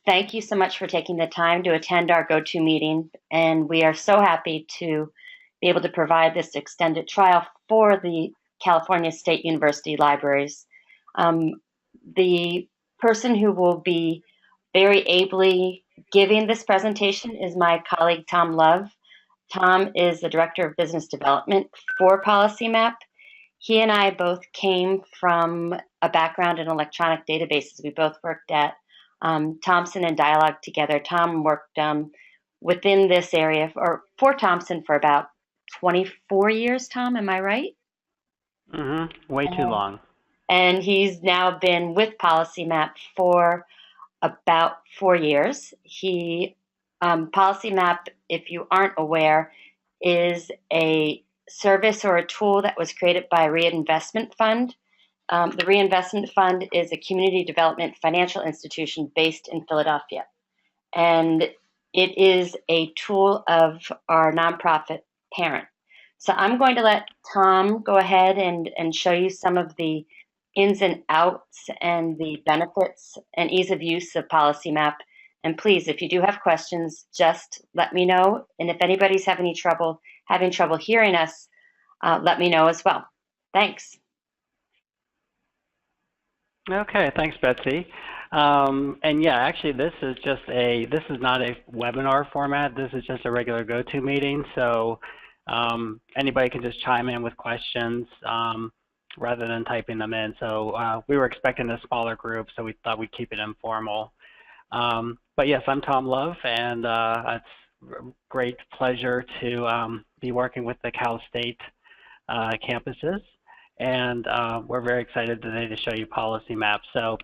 Thank you so much for taking the time to attend our go-to meeting, and we are so happy to be able to provide this extended trial for the California State University libraries. The person who will be very ably giving this presentation is my colleague, Tom Love. Tom is the Director of Business Development for PolicyMap. He and I both came from a background in electronic databases. We both worked at Thomson and Dialog together. Tom worked within this area for Thomson for about 24 years, Tom, am I right? Mm-hmm. Way too long. And he's now been with PolicyMap for about 4 years. PolicyMap, if you aren't aware, is a service or a tool that was created by Reinvestment Fund. The Reinvestment Fund is a community development financial institution based in Philadelphia. And it is a tool of our nonprofit parent. So I'm going to let Tom go ahead and show you some of the ins and outs and the benefits and ease of use of PolicyMap. And please, if you do have questions, just let me know. And if anybody's having trouble hearing us, let me know as well. Thanks. Okay, thanks, Betsy. And yeah, actually, this is not a webinar format. This is just a regular go-to meeting. So anybody can just chime in with questions rather than typing them in. So we were expecting a smaller group, so we thought we'd keep it informal. But yes, I'm Tom Love, and it's a great pleasure to be working with the Cal State campuses. And we're very excited today to show you PolicyMap. So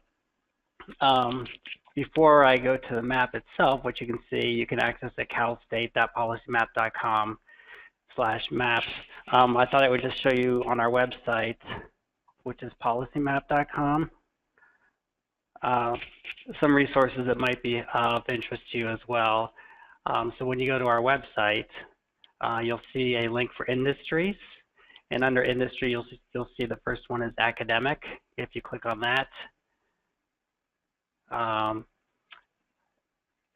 before I go to the map itself, which you can see, you can access at calstate.policymap.com/maps. I thought I would just show you on our website, which is policymap.com, some resources that might be of interest to you as well. So when you go to our website, you'll see a link for industries. And under industry, you'll see the first one is academic. If you click on that,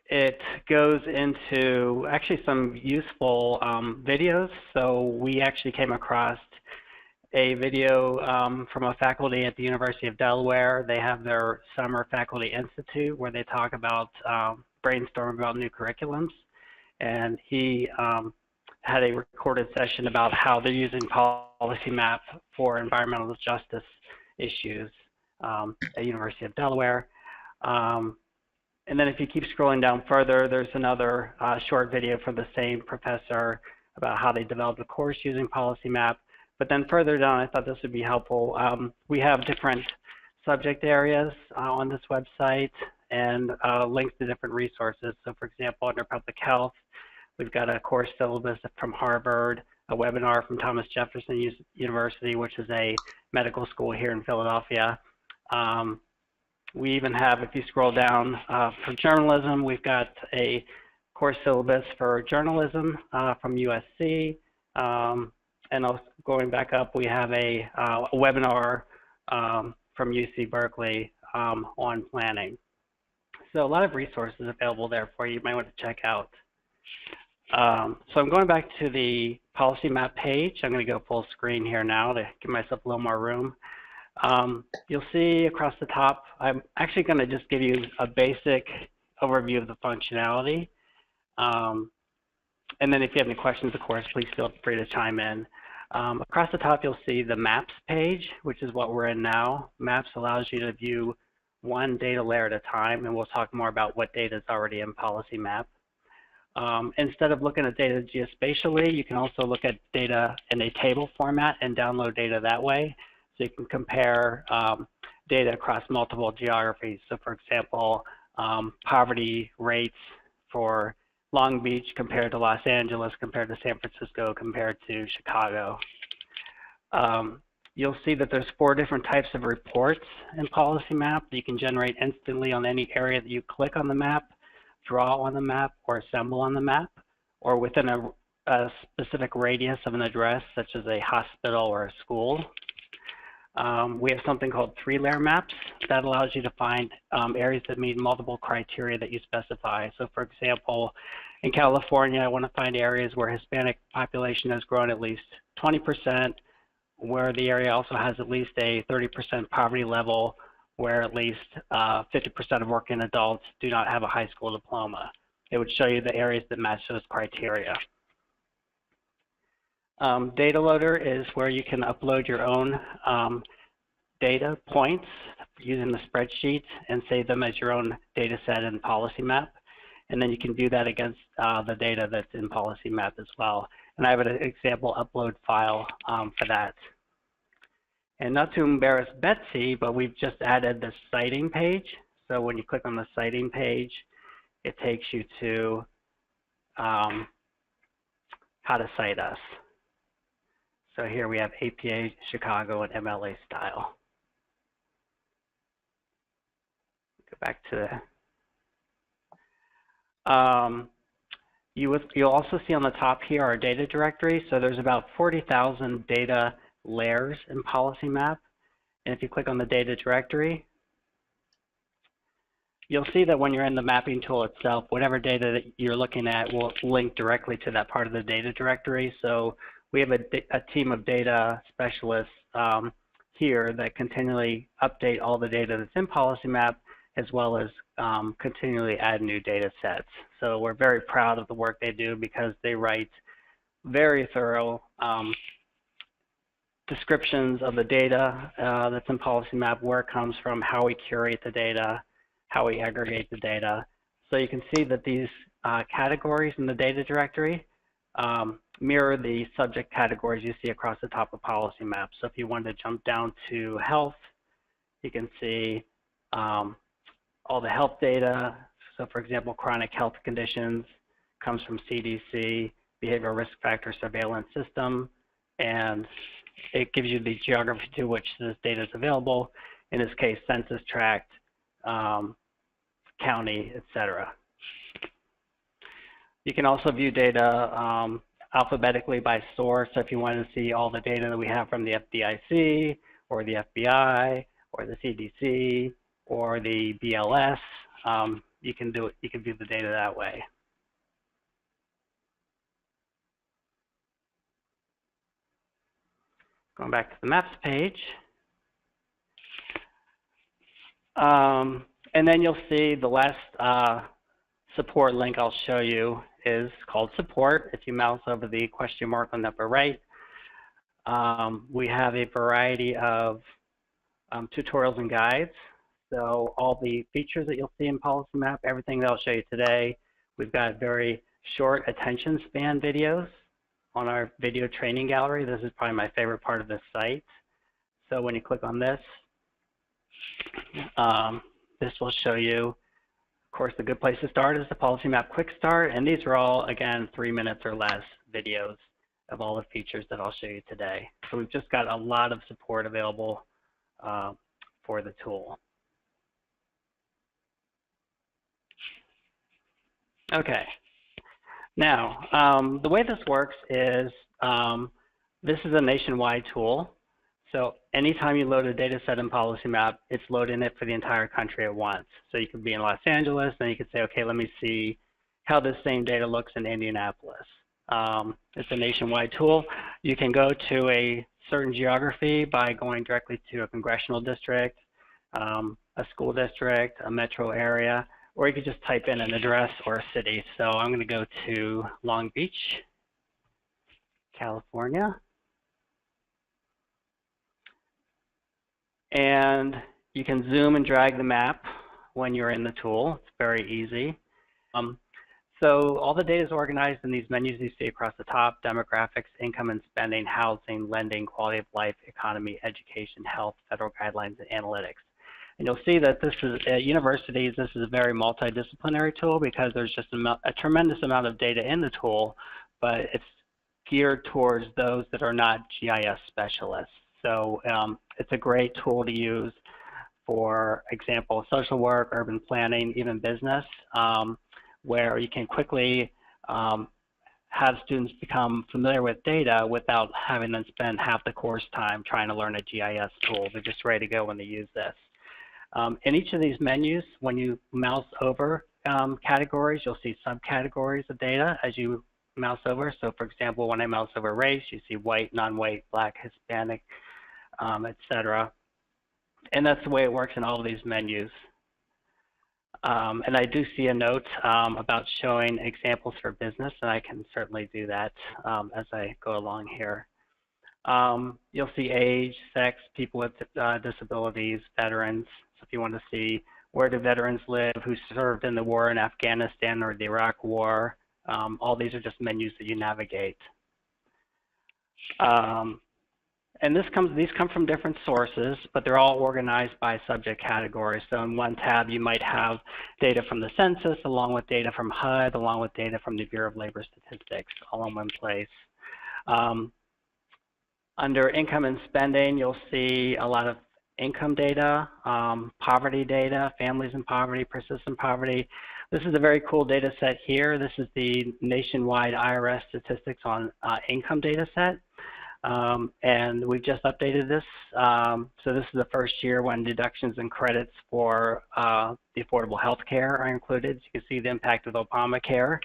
it goes into actually some useful videos. So we actually came across a video from a faculty at the University of Delaware. They have their Summer Faculty Institute where they talk about brainstorm about new curriculums. And he had a recorded session about how they're using PolicyMap for environmental justice issues at University of Delaware. And then if you keep scrolling down further, there's another short video from the same professor about how they developed a course using PolicyMap. But then further down, I thought this would be helpful. We have different subject areas on this website and links to different resources. So for example, under public health, we've got a course syllabus from Harvard, a webinar from Thomas Jefferson University, which is a medical school here in Philadelphia. We even have, if you scroll down for journalism, we've got a course syllabus for journalism from USC. And also going back up, we have a webinar from UC Berkeley on planning. So a lot of resources available there for you. You might want to check out. So I'm going back to the PolicyMap page. I'm going to go full screen here now to give myself a little more room. You'll see across the top, I'm actually going to just give you a basic overview of the functionality. And then if you have any questions, of course, please feel free to chime in. Across the top, you'll see the Maps page, which is what we're in now. Maps allows you to view one data layer at a time, and we'll talk more about what data is already in PolicyMap. Instead of looking at data geospatially, you can also look at data in a table format and download data that way. So you can compare data across multiple geographies. So for example, poverty rates for Long Beach compared to Los Angeles, compared to San Francisco, compared to Chicago. You'll see that there's 4 different types of reports in PolicyMap that you can generate instantly on any area that you click on the map, draw on the map, or assemble on the map, or within a specific radius of an address, such as a hospital or a school. We have something called 3-layer maps that allows you to find areas that meet multiple criteria that you specify. So for example, in California, I want to find areas where Hispanic population has grown at least 20%, where the area also has at least a 30% poverty level, where at least 50% of working adults do not have a high school diploma. It would show you the areas that match those criteria. Data loader is where you can upload your own data points using the spreadsheet and save them as your own data set in PolicyMap. And then you can do that against the data that's in PolicyMap as well. And I have an example upload file for that. And not to embarrass Betsy, but we've just added the citing page. So when you click on the citing page, it takes you to how to cite us. So here we have APA, Chicago, and MLA style. Go back to you'll also see on the top here our data directory. So there's about 40,000 data layers in PolicyMap. And if you click on the data directory, you'll see that when you're in the mapping tool itself, whatever data that you're looking at will link directly to that part of the data directory. So we have a team of data specialists here that continually update all the data that's in PolicyMap, as well as continually add new data sets. So we're very proud of the work they do because they write very thorough descriptions of the data that's in PolicyMap, where it comes from, how we curate the data, how we aggregate the data. So you can see that these categories in the data directory mirror the subject categories you see across the top of PolicyMap. So if you wanted to jump down to health, you can see all the health data. So for example, chronic health conditions comes from CDC, Behavioral Risk Factor Surveillance System, and it gives you the geography to which this data is available. In this case, census tract, county, etc. You can also view data alphabetically by source. So if you want to see all the data that we have from the FDIC or the FBI or the CDC or the BLS, you can do it. You can view the data that way. Going back to the maps page. And then you'll see the last support link I'll show you is called support. If you mouse over the question mark on the upper right, we have a variety of tutorials and guides. So all the features that you'll see in PolicyMap, everything that I'll show you today, we've got very short attention span videos on our video training gallery. This is probably my favorite part of this site. So when you click on this, this will show you, of course, the good place to start is the PolicyMap Quick Start, and these are all, again, 3 minutes or less videos of all the features that I'll show you today. So we've just got a lot of support available for the tool. Okay. Now, the way this works is this is a nationwide tool. So anytime you load a data set in PolicyMap, it's loading it for the entire country at once. So you could be in Los Angeles, and you could say, okay, let me see how this same data looks in Indianapolis. It's a nationwide tool. You can go to a certain geography by going directly to a congressional district, a school district, a metro area, or you could just type in an address or a city. So I'm going to go to Long Beach, California. And you can zoom and drag the map when you're in the tool. It's very easy. So all the data is organized in these menus you see across the top: demographics, income and spending, housing, lending, quality of life, economy, education, health, federal guidelines, and analytics. And you'll see that this is, at universities, this is a very multidisciplinary tool because there's just a tremendous amount of data in the tool, but it's geared towards those that are not GIS specialists. So it's a great tool to use for example, social work, urban planning, even business, where you can quickly have students become familiar with data without having them spend half the course time trying to learn a GIS tool. They're just ready to go when they use this. In each of these menus, when you mouse over categories, you'll see subcategories of data as you mouse over. So for example, when I mouse over race, you see white, non-white, black, Hispanic, etc. And that's the way it works in all of these menus. And I do see a note about showing examples for business, and I can certainly do that as I go along here. You'll see age, sex, people with disabilities, veterans. So if you want to see where do veterans live, who served in the war in Afghanistan or the Iraq War, all these are just menus that you navigate. And these come from different sources, but they're all organized by subject category. So in one tab, you might have data from the census, along with data from HUD, along with data from the Bureau of Labor Statistics, all in one place. Under income and spending, you'll see a lot of income data, poverty data, families in poverty, persistent poverty. This is a very cool data set here. This is the nationwide IRS statistics on income data set. And we've just updated this. So this is the first year when deductions and credits for the affordable health care are included. So you can see the impact of Obamacare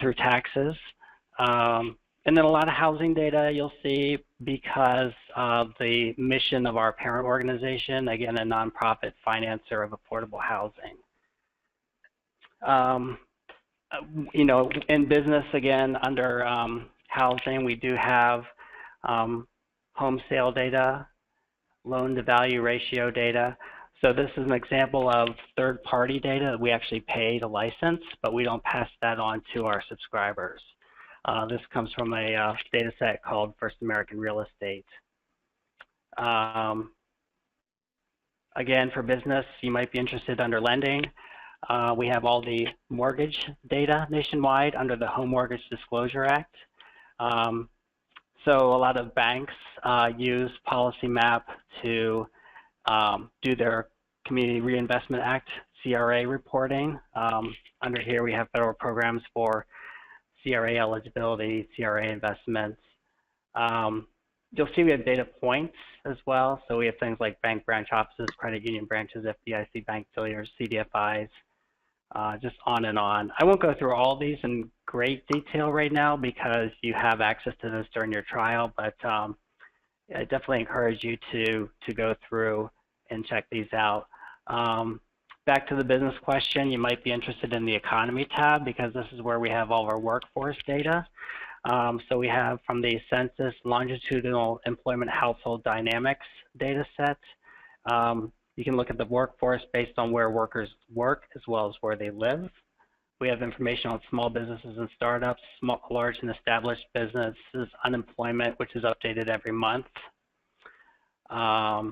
through taxes. And then a lot of housing data you'll see because of the mission of our parent organization, again, a nonprofit financer of affordable housing. You know, in business, again, under housing, we do have home sale data, loan to value ratio data. So this is an example of third-party data that we actually pay to license, but we don't pass that on to our subscribers. This comes from a data set called First American Real Estate. Again, for business, you might be interested under lending. We have all the mortgage data nationwide under the Home Mortgage Disclosure Act. So a lot of banks use PolicyMap to do their Community Reinvestment Act, CRA reporting. Under here, we have federal programs for CRA eligibility, CRA investments. You'll see we have data points as well. So we have things like bank branch offices, credit union branches, FDIC bank affiliates, CDFIs, just on and on. I won't go through all these in great detail right now because you have access to this during your trial, but I definitely encourage you to go through and check these out. Back to the business question, you might be interested in the economy tab because this is where we have all of our workforce data. So we have from the census longitudinal employment household dynamics data set. You can look at the workforce based on where workers work as well as where they live. We have information on small businesses and startups, large and established businesses, unemployment, which is updated every month. A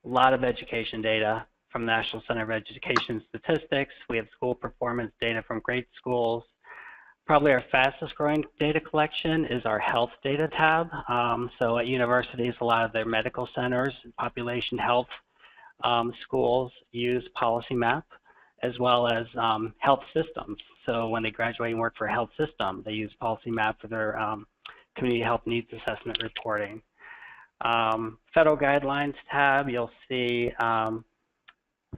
lot of education data from the National Center of Education Statistics. We have school performance data from grade schools. Probably our fastest growing data collection is our health data tab. So at universities, a lot of their medical centers, population health schools use PolicyMap, as well as health systems. So when they graduate and work for a health system, they use PolicyMap for their community health needs assessment reporting. Federal guidelines tab, you'll see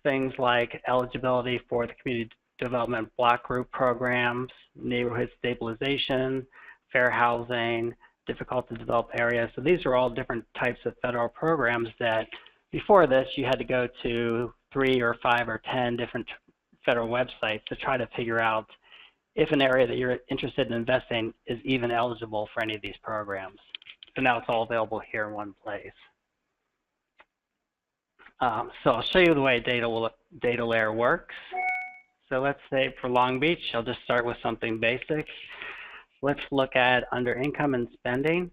things like eligibility for the community development block group programs, neighborhood stabilization, fair housing, difficult to develop areas. So these are all different types of federal programs that before this you had to go to 3 or 5 or 10 different federal websites to try to figure out if an area that you're interested in investing is even eligible for any of these programs. So now it's all available here in one place. So I'll show you the way data layer works. So let's say for Long Beach, I'll just start with something basic. Let's look at under income and spending,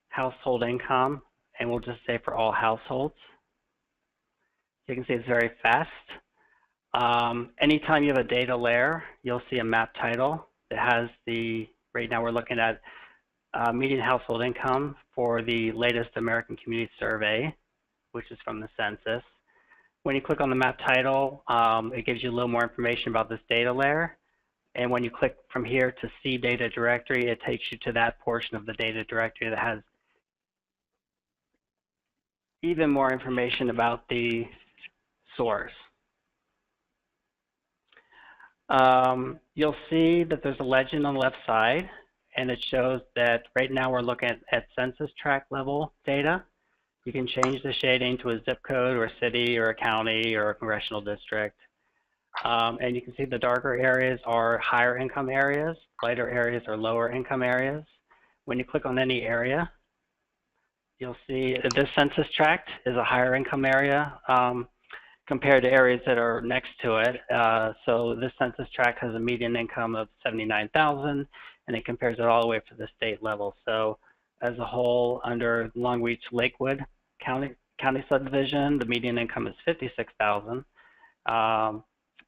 household income, and we'll just say for all households. You can see it's very fast. Anytime you have a data layer, you'll see a map title that has right now we're looking at median household income for the latest American Community Survey, which is from the census. When you click on the map title, it gives you a little more information about this data layer. And when you click from here to see data directory, it takes you to that portion of the data directory that has even more information about the source. You'll see that there's a legend on the left side, and it shows that right now we're looking at census tract level data. You can change the shading to a zip code or a city or a county or a congressional district. And you can see the darker areas are higher income areas, lighter areas are lower income areas. When you click on any area, you'll see that this census tract is a higher income area compared to areas that are next to it. So this census tract has a median income of $79,000, and it compares it all the way to the state level. So as a whole, under Long Beach Lakewood County subdivision, the median income is $56,000.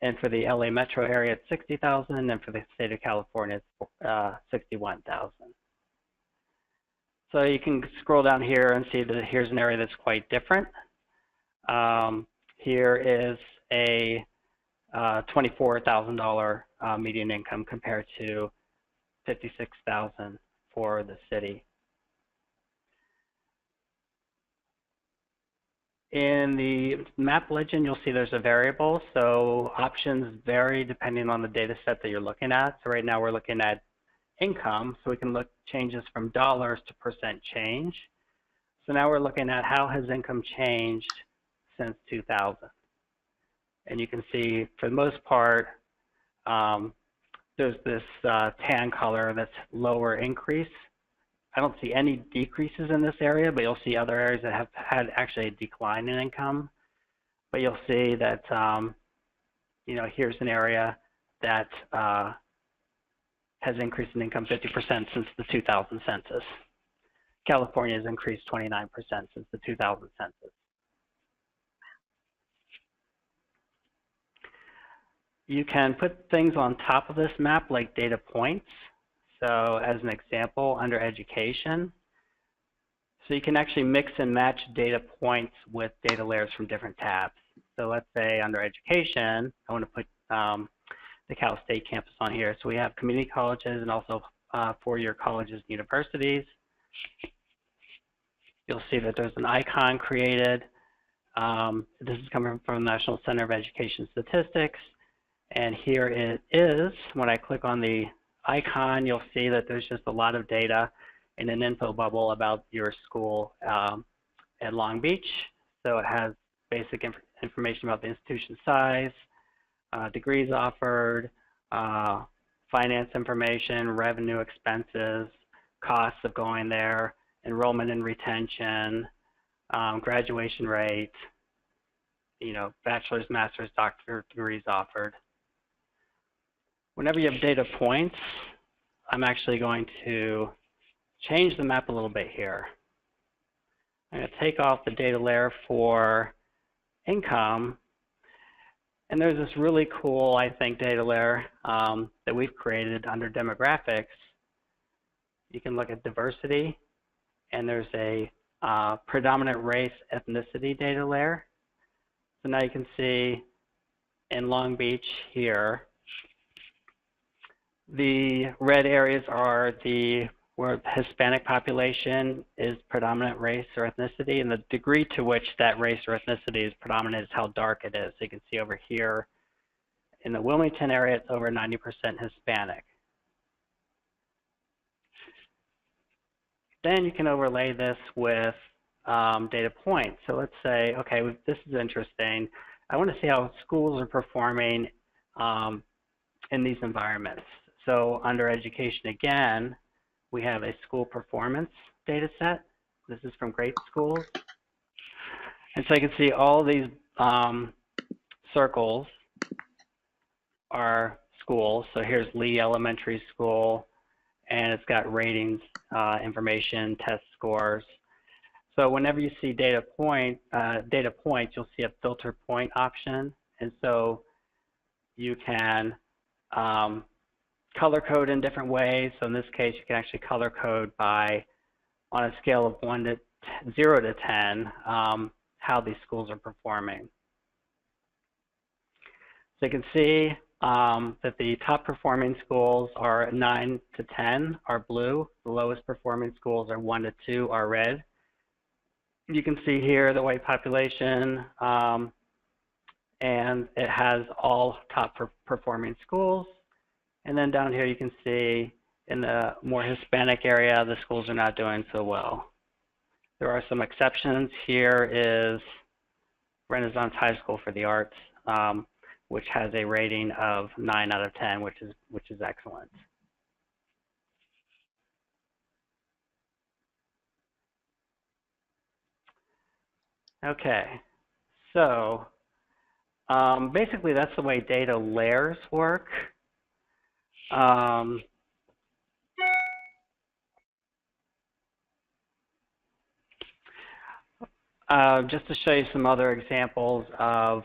And for the LA metro area, it's $60,000, and for the state of California, it's $61,000. So you can scroll down here and see that here's an area that's quite different. Here is a $24,000 median income compared to $56,000 for the city. In the map legend, you'll see there's a variable, so options vary depending on the data set that you're looking at. So right now we're looking at income, so we can look changes from dollars to percent change. So now we're looking at how has income changed since 2000. And you can see for the most part, there's this tan color that's lower increase. I don't see any decreases in this area, but you'll see other areas that have had actually a decline in income. But you'll see that, you know, here's an area that has increased in income 50% since the 2000 census. California has increased 29% since the 2000 census. You can put things on top of this map like data points. So as an example, under education, so you can actually mix and match data points with data layers from different tabs. So let's say under education, I want to put the Cal State campus on here. So we have community colleges and also four-year colleges and universities. You'll see that there's an icon created. This is coming from the National Center of Education Statistics. And here it is. When I click on the icon, you'll see that there's just a lot of data in an info bubble about your school at Long Beach. So it has basic information about the institution size, degrees offered, finance information, revenue expenses, costs of going there, enrollment and retention, graduation rate, you know, bachelor's, master's, doctorate degrees offered. Whenever you have data points, I'm actually going to change the map a little bit here. I'm going to take off the data layer for income, and there's this really cool, I think, data layer that we've created under demographics. You can look at diversity, and there's a predominant race ethnicity data layer. So now you can see in Long Beach here, the red areas are where the Hispanic population is predominant race or ethnicity, and the degree to which that race or ethnicity is predominant is how dark it is. So you can see over here in the Wilmington area, it's over 90% Hispanic. Then you can overlay this with data points. So let's say, okay, this is interesting. I want to see how schools are performing in these environments. So under education again, we have a school performance data set. This is from Great Schools. And so you can see all these circles are schools. So here's Lee Elementary School, and it's got ratings, information, test scores. So whenever you see data points, you'll see a filter point option. And so you can color code in different ways. So in this case, you can actually color code by, on a scale of 0 to 10, how these schools are performing. So you can see that the top performing schools are 9 to 10 are blue. The lowest performing schools are 1 to 2 are red. You can see here the white population and it has all top performing schools. And then down here you can see in the more Hispanic area, the schools are not doing so well. There are some exceptions. Here is Renaissance High School for the Arts, which has a rating of 9 out of 10, which is excellent. Okay, so basically that's the way data layers work. Just to show you some other examples of,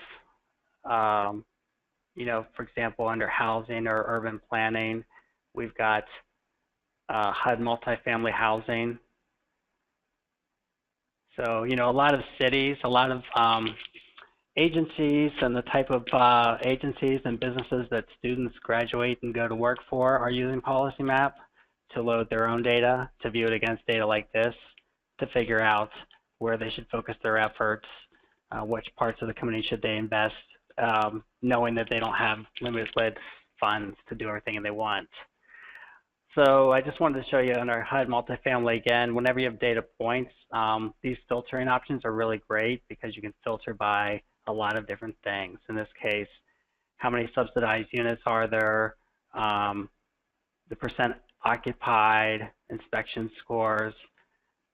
you know, for example, under housing or urban planning, we've got HUD multifamily housing. So, you know, a lot of cities, a lot of agencies and the type of agencies and businesses that students graduate and go to work for are using PolicyMap to load their own data, to view it against data like this, to figure out where they should focus their efforts, which parts of the community should they invest, knowing that they don't have limited funds to do everything they want. So I just wanted to show you on our HUD multifamily again, whenever you have data points, these filtering options are really great because you can filter by a lot of different things. In this case, how many subsidized units are there, the percent occupied, inspection scores.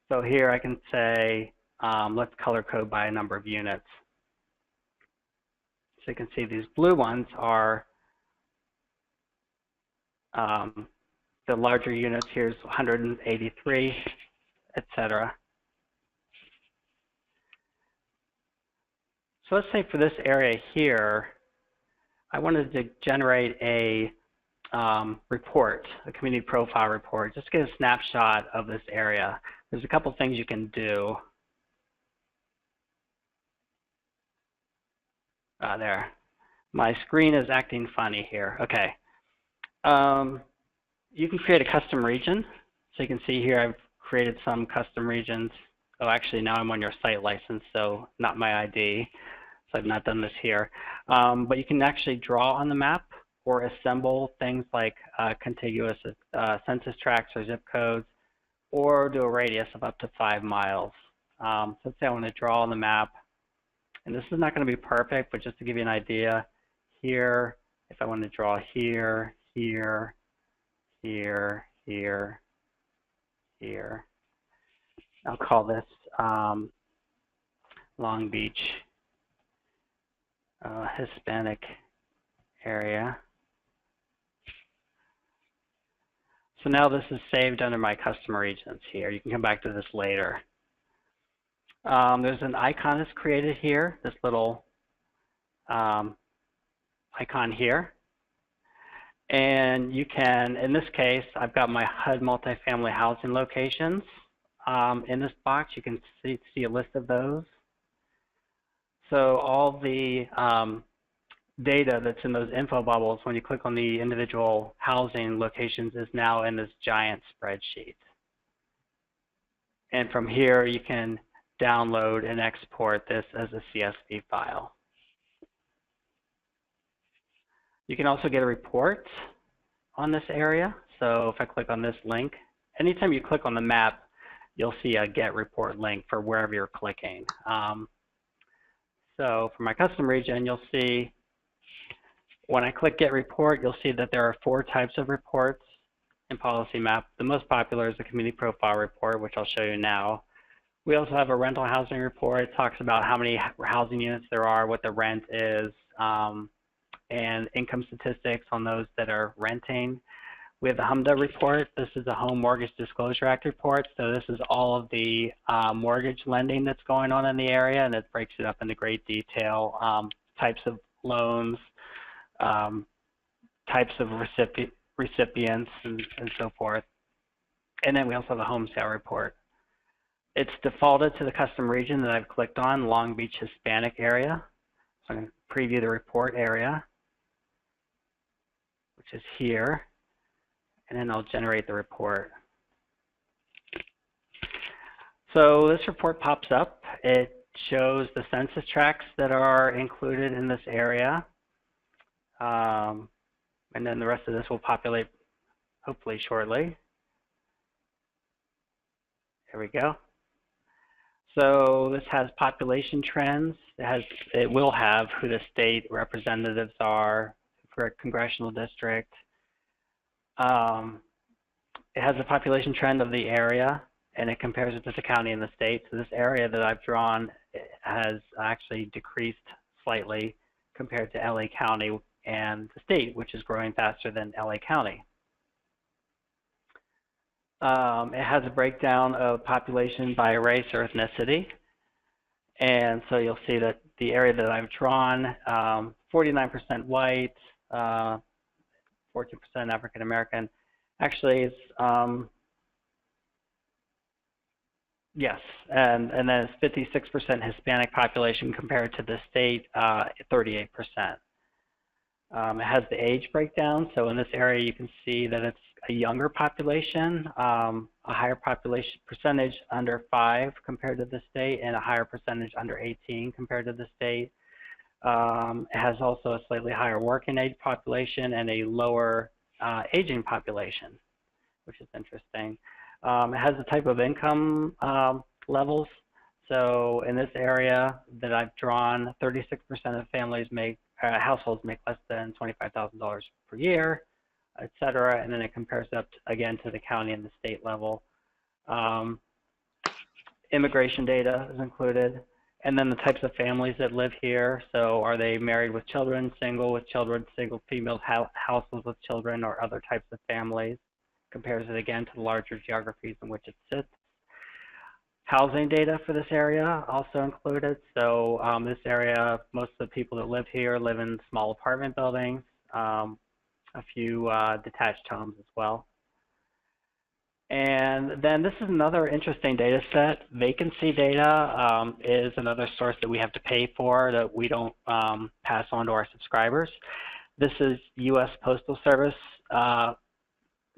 So here I can say, let's color code by a number of units. So you can see these blue ones are the larger units. Here's 183, etc. So let's say for this area here, I wanted to generate a report, a community profile report, just get a snapshot of this area. There's a couple things you can do. There. My screen is acting funny here. Okay. You can create a custom region. So you can see here I've created some custom regions. Oh, actually now I'm on your site license, so not my ID. So I've not done this here. But you can actually draw on the map or assemble things like contiguous census tracts or zip codes, or do a radius of up to 5 miles. So let's say I want to draw on the map. And this is not going to be perfect, but just to give you an idea, here, if I want to draw here, here, here, here, here, I'll call this Long Beach Hispanic area. So now this is saved under my custom regions here. You can come back to this later. There's an icon that's created here, this little icon here. And you can, in this case, I've got my HUD multifamily housing locations. In this box, you can see a list of those. So all the data that's in those info bubbles, when you click on the individual housing locations, is now in this giant spreadsheet. And from here, you can download and export this as a CSV file. You can also get a report on this area. So if I click on this link, anytime you click on the map, you'll see a get report link for wherever you're clicking. So for my custom region, you'll see when I click get report, you'll see that there are 4 types of reports in PolicyMap. The most popular is the community profile report, which I'll show you now. We also have a rental housing report. It talks about how many housing units there are, what the rent is, and income statistics on those that are renting. We have the HMDA report. This is the Home Mortgage Disclosure Act report. So this is all of the mortgage lending that's going on in the area, and it breaks it up into great detail, types of loans, types of recipients, and so forth. And then we also have the home sale report. It's defaulted to the custom region that I've clicked on, Long Beach Hispanic area. So I'm going to preview the report area, which is here, and then I'll generate the report. So this report pops up. It shows the census tracts that are included in this area. And then the rest of this will populate hopefully shortly. There we go. So this has population trends. It will have who the state representatives are for a congressional district. It has a population trend of the area, and it compares it to the county and the state. So this area that I've drawn has actually decreased slightly compared to LA County and the state, which is growing faster than LA County. It has a breakdown of population by race or ethnicity. And so you'll see that the area that I've drawn, 49% white, 14% African American. Actually, it's, yes, and then it's 56% Hispanic population compared to the state, 38%. It has the age breakdown. So in this area, you can see that it's a younger population, a higher population percentage under 5 compared to the state, and a higher percentage under 18 compared to the state. It has also a slightly higher working age population and a lower aging population, which is interesting. It has the type of income levels. So in this area that I've drawn, 36% of families households make less than $25,000 per year, et cetera, and then it compares up again to the county and the state level. Immigration data is included, and then the types of families that live here. So are they married with children, single with children, single female households with children, or other types of families? Compares it again to the larger geographies in which it sits. Housing data for this area also included. So this area, most of the people that live here live in small apartment buildings, a few detached homes as well. And then this is another interesting data set. Vacancy data is another source that we have to pay for that we don't pass on to our subscribers. This is U.S. Postal Service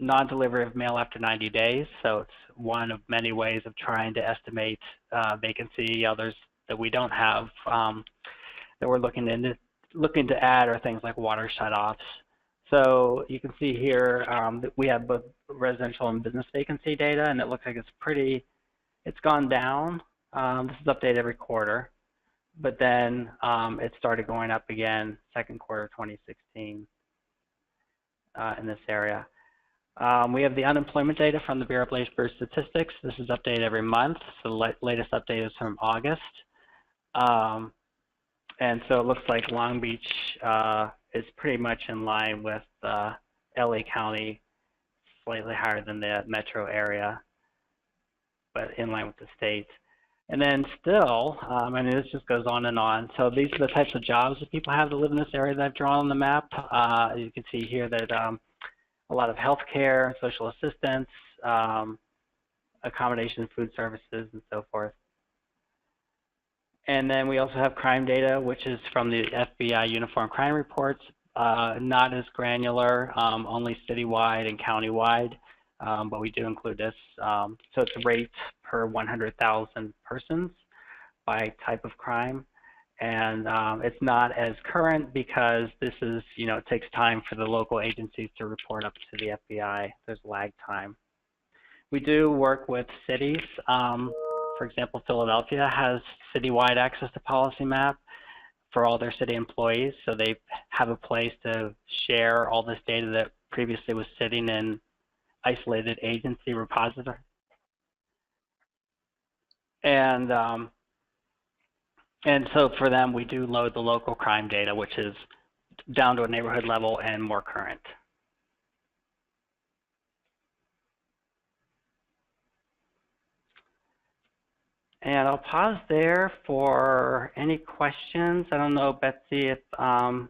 non-delivery of mail after 90 days. So it's one of many ways of trying to estimate vacancy. Others that we don't have that we're looking to add are things like water shutoffs. So you can see here that we have both residential and business vacancy data, and it looks like it's gone down. This is updated every quarter, but then it started going up again second quarter 2016 in this area. We have the unemployment data from the Bureau of Labor Statistics. This is updated every month. So the latest update is from August. And so it looks like Long Beach is pretty much in line with LA County, slightly higher than the metro area, but in line with the state. And then still, I mean, this just goes on and on. So these are the types of jobs that people have that live in this area that I've drawn on the map. You can see here that a lot of healthcare, social assistance, accommodation, food services, and so forth. And then we also have crime data, which is from the FBI Uniform Crime Reports, not as granular, only citywide and countywide, but we do include this. So it's rates per 100,000 persons by type of crime. And it's not as current because this is, it takes time for the local agencies to report up to the FBI. There's lag time. We do work with cities. For example, Philadelphia has citywide access to PolicyMap for all their city employees. So they have a place to share all this data that previously was sitting in isolated agency repository. And so for them, we do load the local crime data, which is down to a neighborhood level and more current. And I'll pause there for any questions. I don't know, Betsy, if I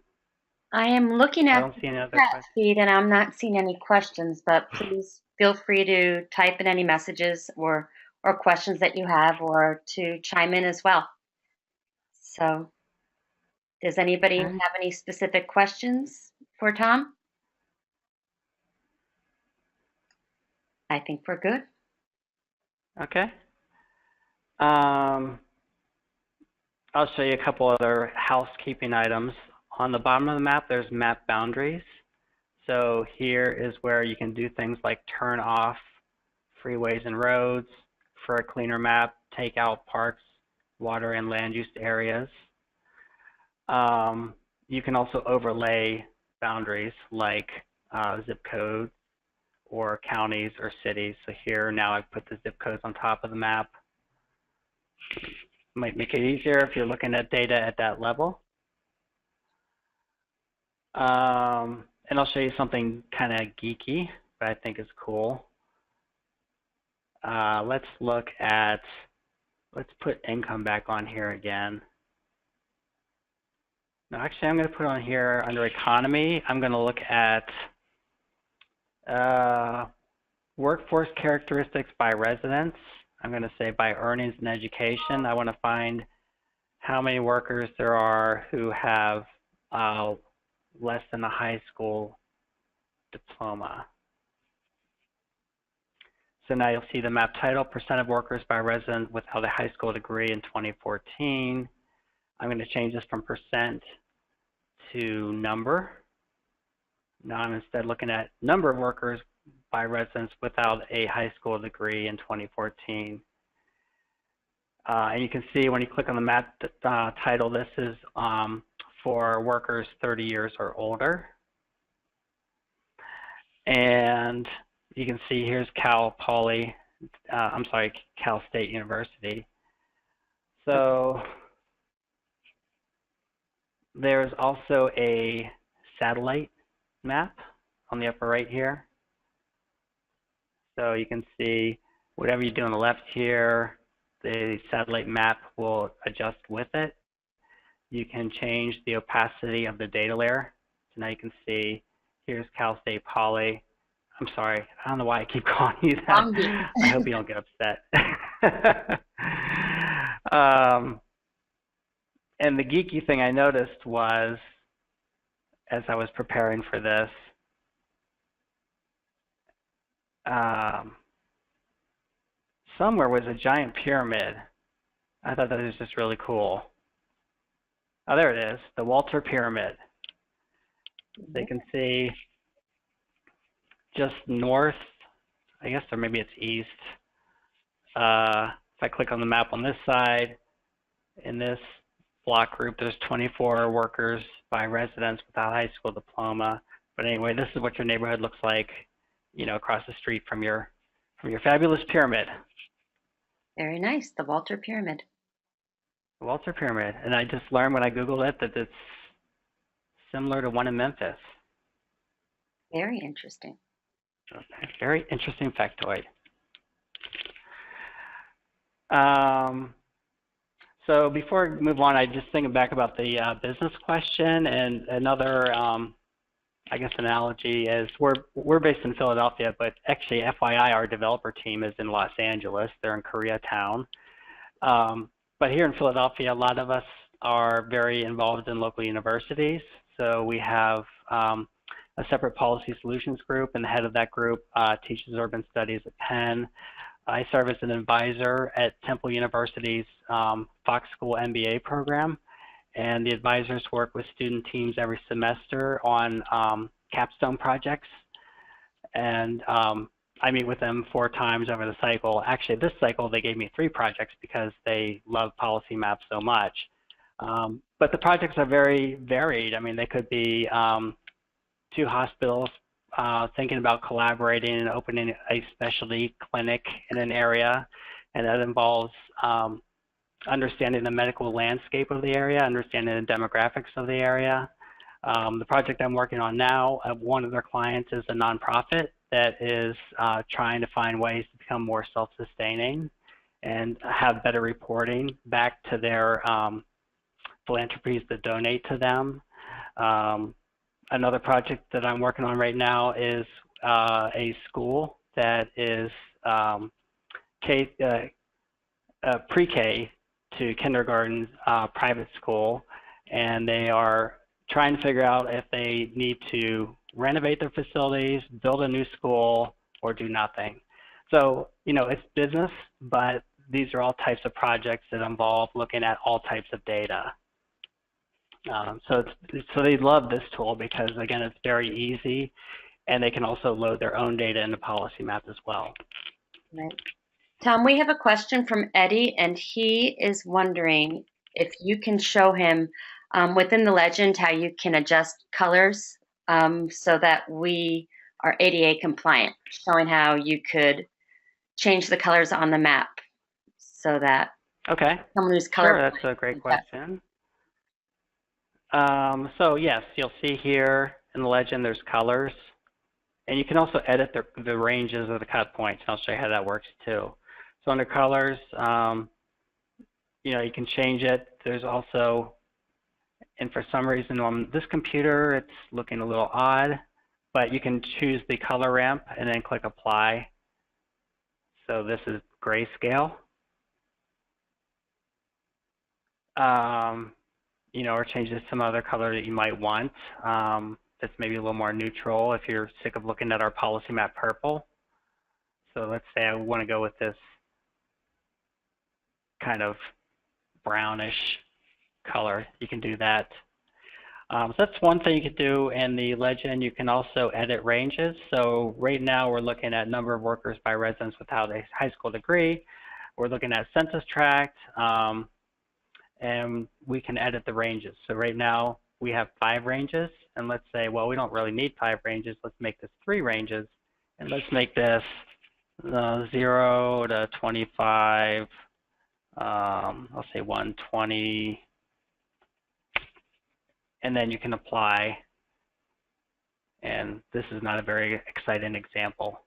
am looking at the chat feed and I'm not seeing any questions, but please feel free to type in any messages or questions that you have, or to chime in as well. So does anybody have any specific questions for Tom? I think we're good. Okay. I'll show you a couple other housekeeping items. On the bottom of the map, there's map boundaries. So here is where you can do things like turn off freeways and roads for a cleaner map, take out parks, water and land use areas. You can also overlay boundaries like zip code or counties or cities. So here now I've put the zip codes on top of the map. Might make it easier if you're looking at data at that level. And I'll show you something kind of geeky, but I think is cool. Let's put income back on here again. No, actually, I'm going to put on here under economy. I'm going to look at workforce characteristics by residents. I'm going to say by earnings and education. I want to find how many workers there are who have less than a high school diploma. So now you'll see the map title, percent of workers by resident without a high school degree in 2014. I'm going to change this from percent to number. Now I'm instead looking at number of workers by residents without a high school degree in 2014. And you can see when you click on the map title, this is for workers 30 years or older. And you can see here's Cal State University. So there's also a satellite map on the upper right here. So you can see whatever you do on the left here, the satellite map will adjust with it. You can change the opacity of the data layer. So now you can see here's Cal State Poly. I'm sorry, I don't know why I keep calling you that. I hope you don't get upset. And the geeky thing I noticed was, as I was preparing for this, somewhere was a giant pyramid. I thought that was just really cool. Oh, there it is, the Walter Pyramid. So you can see just north, I guess, or maybe it's east. If I click on the map on this side, in this block group, there's 24 workers by residents without a high school diploma. But anyway, this is what your neighborhood looks like, you know, across the street from your fabulous pyramid. Very nice, the Walter Pyramid. The Walter Pyramid, and I just learned when I Googled it that it's similar to one in Memphis. Very interesting. Okay, very interesting factoid. So before I move on, I just thinking back about the business question, and another, I guess, analogy is we're based in Philadelphia, but actually, FYI, our developer team is in Los Angeles. They're in Koreatown. But here in Philadelphia, a lot of us are very involved in local universities. So we have a separate policy solutions group, and the head of that group teaches urban studies at Penn. I serve as an advisor at Temple University's Fox School MBA program, and the advisors work with student teams every semester on capstone projects, and I meet with them 4 times over the cycle. Actually, this cycle they gave me 3 projects because they love PolicyMap so much. But the projects are very varied. I mean, they could be 2 hospitals thinking about collaborating and opening a specialty clinic in an area, and that involves understanding the medical landscape of the area, understanding the demographics of the area. The project I'm working on now, one of their clients is a nonprofit that is trying to find ways to become more self-sustaining and have better reporting back to their philanthropies that donate to them. Another project that I'm working on right now is a school that is pre-K to kindergarten private school, and they are trying to figure out if they need to renovate their facilities, build a new school, or do nothing. So, you know, it's business, but these are all types of projects that involve looking at all types of data. So they love this tool because, again, it's very easy, and they can also load their own data into PolicyMap as well. Right. Tom, we have a question from Eddie, and he is wondering if you can show him within the legend how you can adjust colors so that we are ADA compliant, showing how you could change the colors on the map so that someone who's colorblind. Sure, that's a great question. So yes, you'll see here in the legend there's colors, and you can also edit the ranges of the cut points. I'll show you how that works too. So under colors, you can change it. There's also, and for some reason on this computer it's looking a little odd, but you can choose the color ramp and then click apply. So this is grayscale. Or change it to some other color that you might want. That's maybe a little more neutral if you're sick of looking at our PolicyMap purple. So let's say I want to go with this kind of brownish color. You can do that. So that's one thing you could do in the legend. You can also edit ranges. So right now we're looking at number of workers by residents without a high school degree. We're looking at census tract. And we can edit the ranges. So right now we have 5 ranges, and let's say, well, we don't really need 5 ranges. Let's make this 3 ranges, and let's make this 0 to 25. I'll say 120, and then you can apply. And this is not a very exciting example,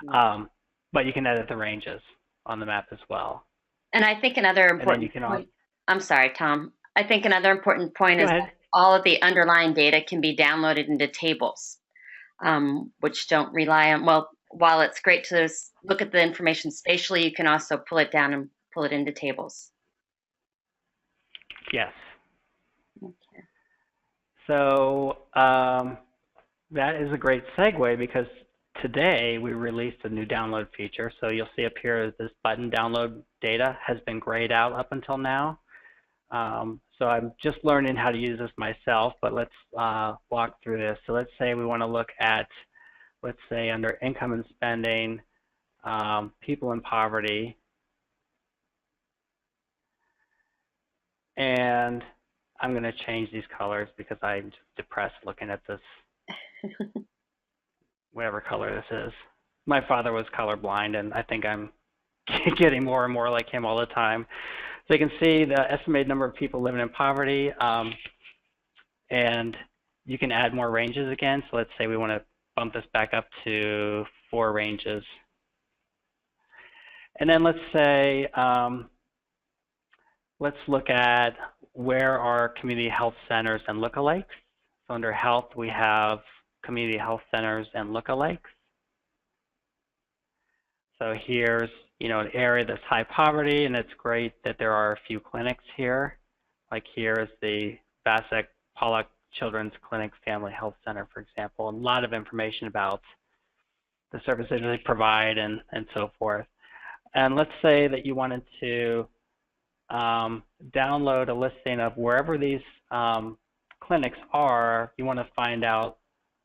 but you can edit the ranges on the map as well. And I think another important point. I'm sorry, Tom. I think another important point is that all of the underlying data can be downloaded into tables, which don't rely on, well, while it's great to look at the information spatially, you can also pull it down and pull it into tables. Yes. Okay. So that is a great segue because today we released a new download feature. So you'll see up here this button, download data, has been grayed out up until now. So I'm just learning how to use this myself, but let's walk through this. So let's say we want to look at, let's say under income and spending, people in poverty. And I'm going to change these colors because I'm just depressed looking at this, whatever color this is. My father was colorblind, and I think I'm getting more and more like him all the time. So you can see the estimated number of people living in poverty, and you can add more ranges again. So let's say we want to bump this back up to 4 ranges. And then let's say, let's look at where are community health centers and lookalikes. So under health, we have community health centers and lookalikes. So here's an area that's high poverty, and it's great that there are a few clinics here. Like here is the Vasek Pollock Children's Clinic Family Health Center, for example, and a lot of information about the services they provide and so forth. And let's say that you wanted to download a listing of wherever these clinics are. You want to find out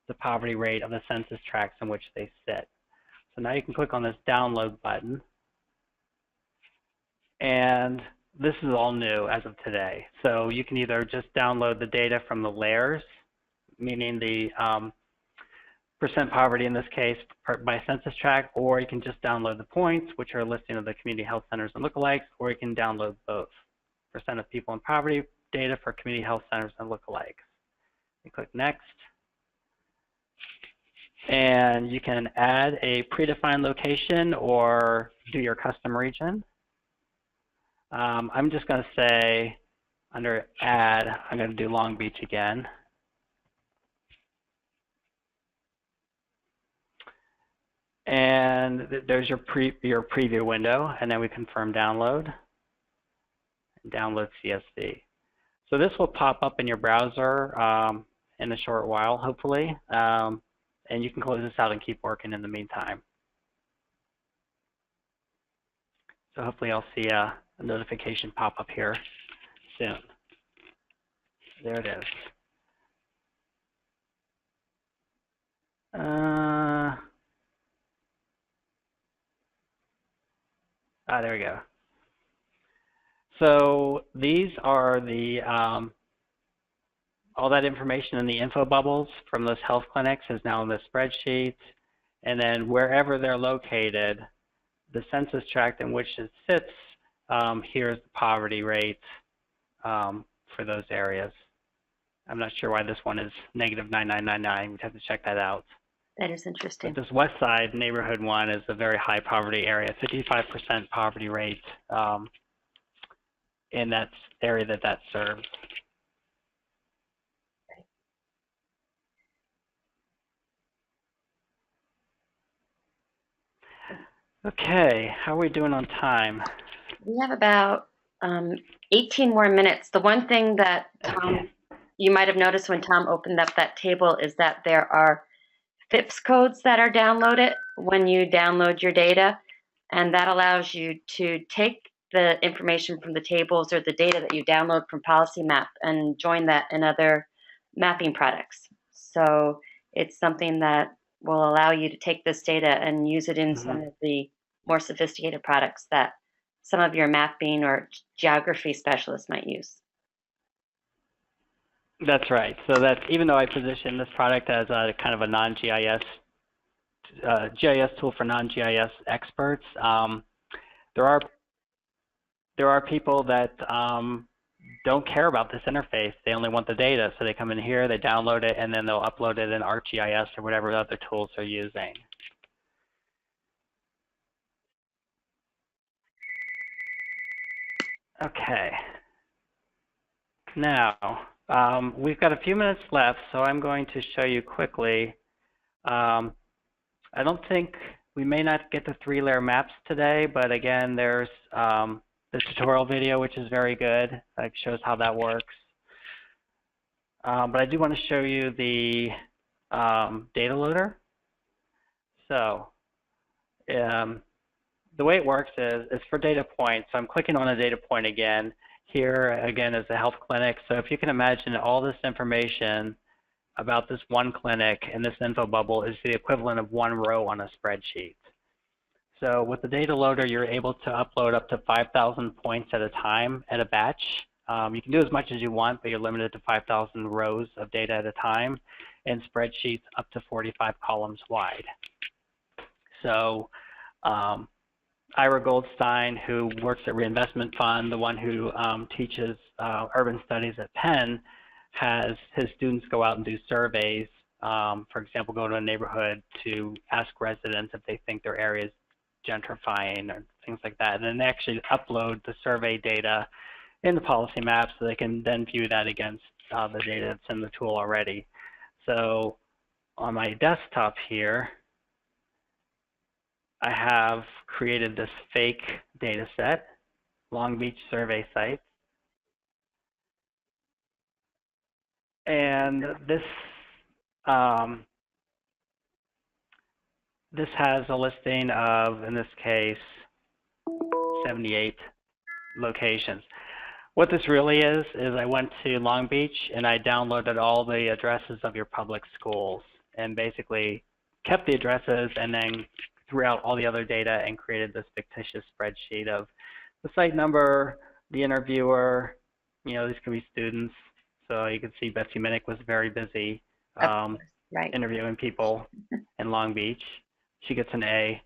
the poverty rate of the census tracts in which they sit. So now you can click on this download button. And this is all new as of today. So you can either just download the data from the layers, meaning the percent poverty in this case by census tract, or you can just download the points, which are a listing of the community health centers and lookalikes, or you can download both. Percent of people in poverty data for community health centers and lookalikes. You click next. And you can add a predefined location or do your custom region. I'm just going to say under add, I'm going to do Long Beach again. And there's your preview window, and then we confirm download and download CSV. So this will pop up in your browser in a short while, hopefully, and you can close this out and keep working in the meantime. So hopefully I'll see a notification pop up here soon. There it is. There we go. So these are the all that information in the info bubbles from those health clinics is now in the spreadsheet. And then wherever they're located, the census tract in which it sits, here's the poverty rate for those areas. I'm not sure why this one is -9999. We'd have to check that out. That is interesting. But this west side neighborhood one is a very high poverty area, 55% poverty rate in that area that serves. Okay, how are we doing on time? We have about 18 more minutes. The one thing that you might have noticed when Tom opened up that table is that there are FIPS codes that are downloaded when you download your data, and that allows you to take the information from the tables or the data that you download from PolicyMap and join that in other mapping products. So it's something that will allow you to take this data and use it in some of the more sophisticated products that some of your mapping or geography specialists might use. That's right. So that's, even though I position this product as a kind of a non-GIS GIS tool for non-GIS experts, there are people that don't care about this interface. They only want the data, so they come in here, they download it, and then they'll upload it in ArcGIS or whatever other tools they're using. Okay. Now, we've got a few minutes left, so I'm going to show you quickly. I don't think we may not get the 3-layer maps today, but again, there's the tutorial video, which is very good. It shows how that works. But I do want to show you the data loader. So the way it works is it's for data points. So I'm clicking on a data point again. Here, again, is the health clinic. So if you can imagine all this information about this one clinic and this info bubble is the equivalent of one row on a spreadsheet. So with the data loader, you're able to upload up to 5,000 points at a time at a batch. You can do as much as you want, but you're limited to 5,000 rows of data at a time, and spreadsheets up to 45 columns wide. So Ira Goldstein, who works at Reinvestment Fund, the one who teaches urban studies at Penn, has his students go out and do surveys. For example, go to a neighborhood to ask residents if they think their area is gentrifying or things like that. And then they actually upload the survey data in the PolicyMap so they can then view that against the data that's in the tool already. So on my desktop here, I have created this fake data set, Long Beach survey site. And this this has a listing of, in this case, 78 locations. What this really is I went to Long Beach and I downloaded all the addresses of your public schools and basically kept the addresses and then threw out all the other data and created this fictitious spreadsheet of the site number, the interviewer, you know, these could be students. So you can see Betsy Minnick was very busy interviewing people in Long Beach. She gets an A.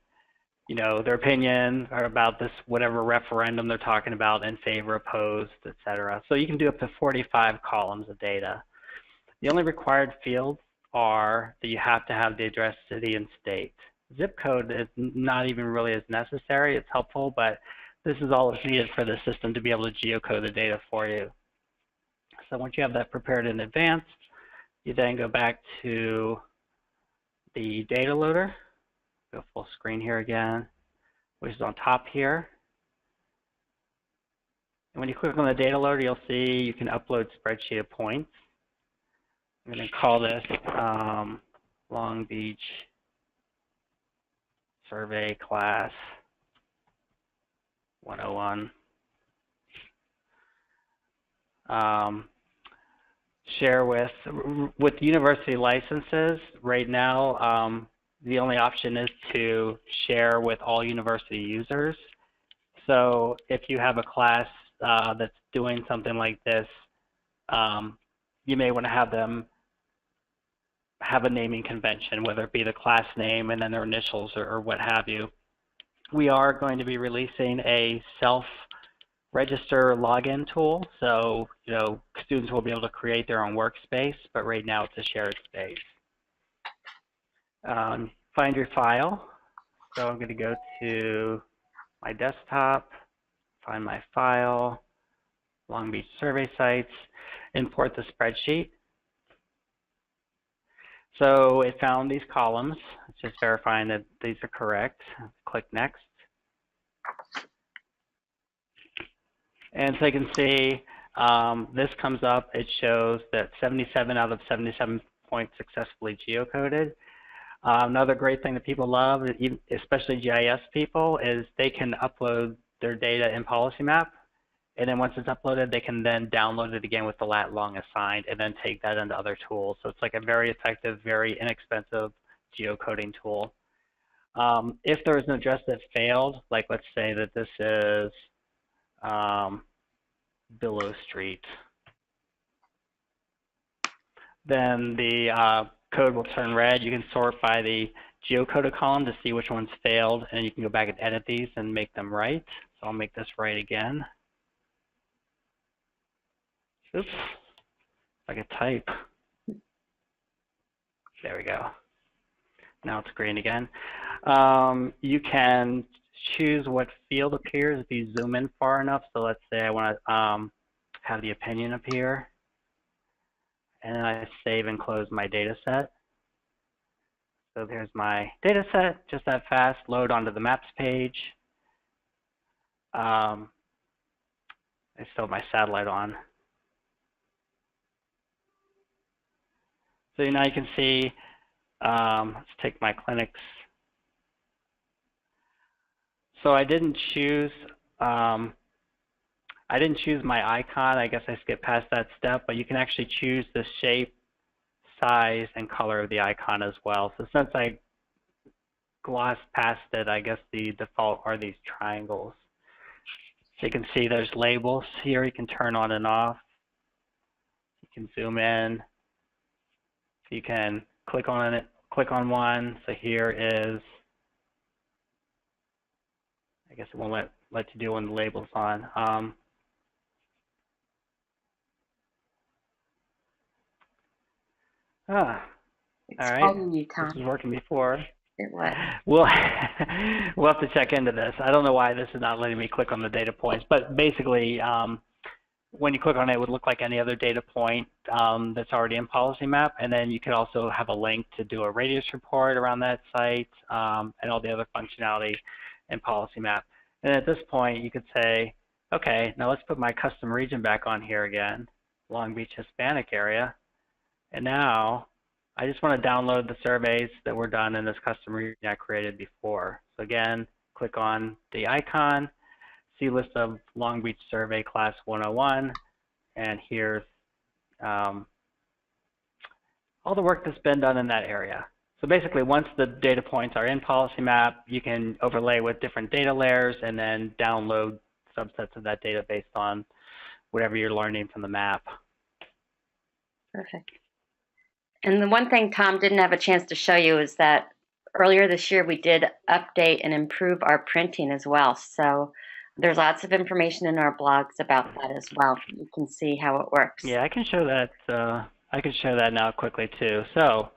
You know, their opinion or about this, whatever referendum they're talking about, in favor, opposed, etc. So you can do up to 45 columns of data. The only required fields are that you have to have the address, city, and state. Zip code is not even really as necessary. It's helpful, but this is all that's needed for the system to be able to geocode the data for you. So once you have that prepared in advance, you then go back to the data loader. Go full screen here again, which is on top here. And when you click on the data loader, you'll see you can upload spreadsheet of points. I'm going to call this Long Beach Survey Class 101. Share with university licenses. Right now, the only option is to share with all university users. So if you have a class that's doing something like this, you may want to have them have a naming convention, whether it be the class name and then their initials or what have you. We are going to be releasing a self-register login tool, so students will be able to create their own workspace, but right now it's a shared space. Find your file. So I'm going to go to my desktop, find my file, Long Beach survey sites, import the spreadsheet. So it found these columns. It's just verifying that these are correct. Click Next. And so you can see this comes up. It shows that 77 out of 77 points successfully geocoded. Another great thing that people love, especially GIS people, is they can upload their data in PolicyMap. And then once it's uploaded, they can then download it again with the lat long assigned and then take that into other tools. So it's like a very effective, very inexpensive geocoding tool. If there is an address that failed, like let's say that this is Billow Street, then the code will turn red. You can sort by the geocoded column to see which ones failed, and you can go back and edit these and make them right. So I'll make this right again. Oops, I could type. There we go. Now it's green again. You can choose what field appears if you zoom in far enough. So let's say I want to have the opinion appear. And then I save and close my data set. So there's my data set, just that fast, load onto the maps page. I still have my satellite on. So now you can see, let's take my clinics. So I didn't choose my icon. I guess I skipped past that step, but you can actually choose the shape, size, and color of the icon as well. So since I glossed past it, I guess the default are these triangles. So you can see there's labels here you can turn on and off. You can zoom in. So you can click on it, click on one. So here is, I guess it won't let you do when the label's on. All right, you, Tom. This was working before. It was. We'll have to check into this. I don't know why this is not letting me click on the data points, but basically, when you click on it, it would look like any other data point that's already in PolicyMap, and then you could also have a link to do a radius report around that site and all the other functionality in PolicyMap. And at this point, you could say, okay, now let's put my custom region back on here again, Long Beach Hispanic area. And now I just want to download the surveys that were done in this custom region I created before. So again, click on the icon, see list of Long Beach survey class 101, and here's all the work that's been done in that area. So basically, once the data points are in PolicyMap, you can overlay with different data layers and then download subsets of that data based on whatever you're learning from the map. Perfect. And the one thing Tom didn't have a chance to show you is that earlier this year we did update and improve our printing as well. So there's lots of information in our blogs about that as well. You can see how it works. Yeah, I can show that. I can show that now quickly too. So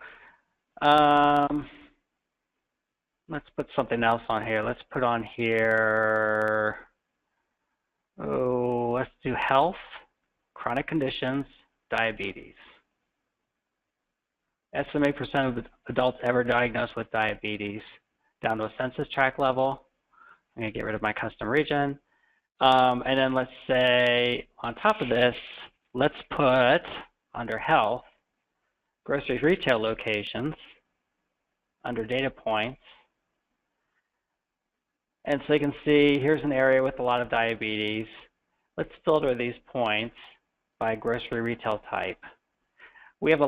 let's put something else on here. Let's put on here. Oh, let's do health, chronic conditions, diabetes. Estimate % of adults ever diagnosed with diabetes down to a census tract level. I'm going to get rid of my custom region. And then let's say on top of this, let's put under health, grocery retail locations, under data points, And so you can see here's an area with a lot of diabetes. Let's filter these points by grocery retail type. We have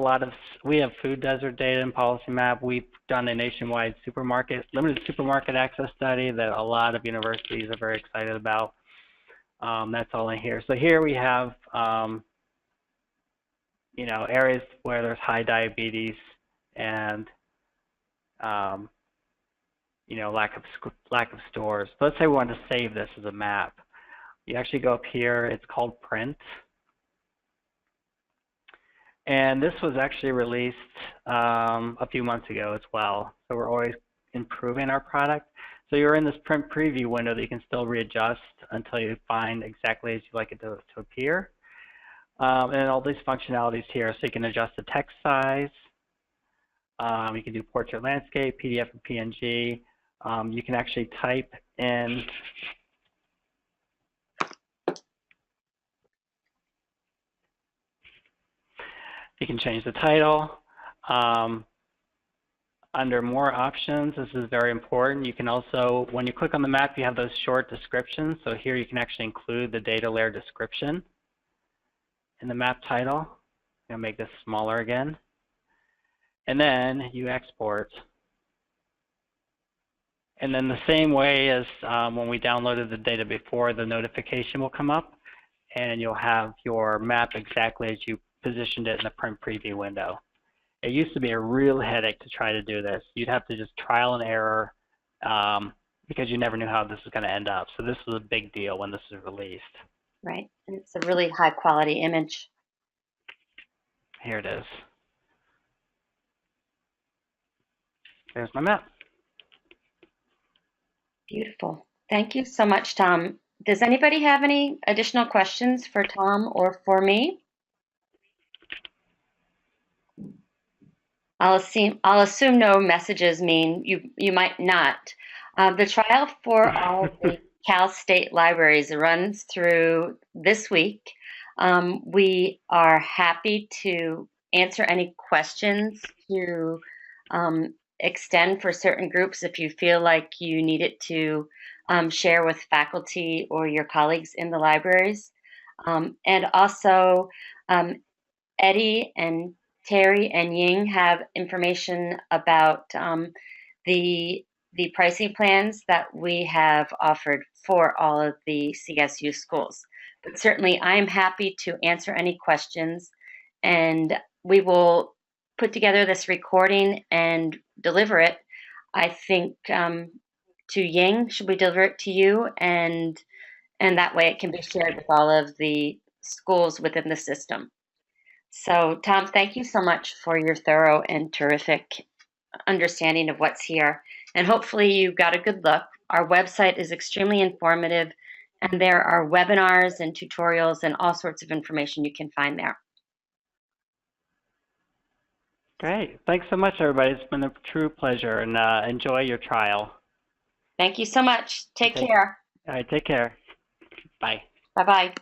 food desert data in PolicyMap. We've done a nationwide limited supermarket access study that a lot of universities are very excited about. That's all in here. So here we have, areas where there's high diabetes and, lack of stores. So let's say we want to save this as a map. You actually go up here. It's called Print. And this was actually released a few months ago as well. So we're always improving our product. So you're in this print preview window that you can still readjust until you find exactly as you like it to appear. And all these functionalities here. So you can adjust the text size. You can do portrait landscape, PDF and PNG. You can actually type in you can change the title. Under more options, this is very important. You can also, when you click on the map, you have those short descriptions. So here you can actually include the data layer description in the map title. I'm going to make this smaller again. And then you export. And then the same way as when we downloaded the data before, the notification will come up and you'll have your map exactly as you positioned it in the print preview window. It used to be a real headache to try to do this. You'd have to just trial and error because you never knew how this was going to end up. So this was a big deal when this was released. Right, and it's a really high quality image. Here it is. There's my map. Beautiful. Thank you so much, Tom. Does anybody have any additional questions for Tom or for me? I'll assume no messages mean you might not. The trial for all the Cal State libraries runs through this week. We are happy to answer any questions to extend for certain groups if you feel like you need it to share with faculty or your colleagues in the libraries. And also, Eddie and Terry and Ying have information about the pricing plans that we have offered for all of the CSU schools. But certainly I'm happy to answer any questions, and we will put together this recording and deliver it. I think to Ying, should we deliver it to you? And that way it can be shared with all of the schools within the system. So, Tom, thank you so much for your thorough and terrific understanding of what's here. And hopefully you got a good look. Our website is extremely informative, and there are webinars and tutorials and all sorts of information you can find there. Great. Thanks so much, everybody. It's been a true pleasure, and enjoy your trial. Thank you so much. Take care. All right, take care. Bye. Bye-bye.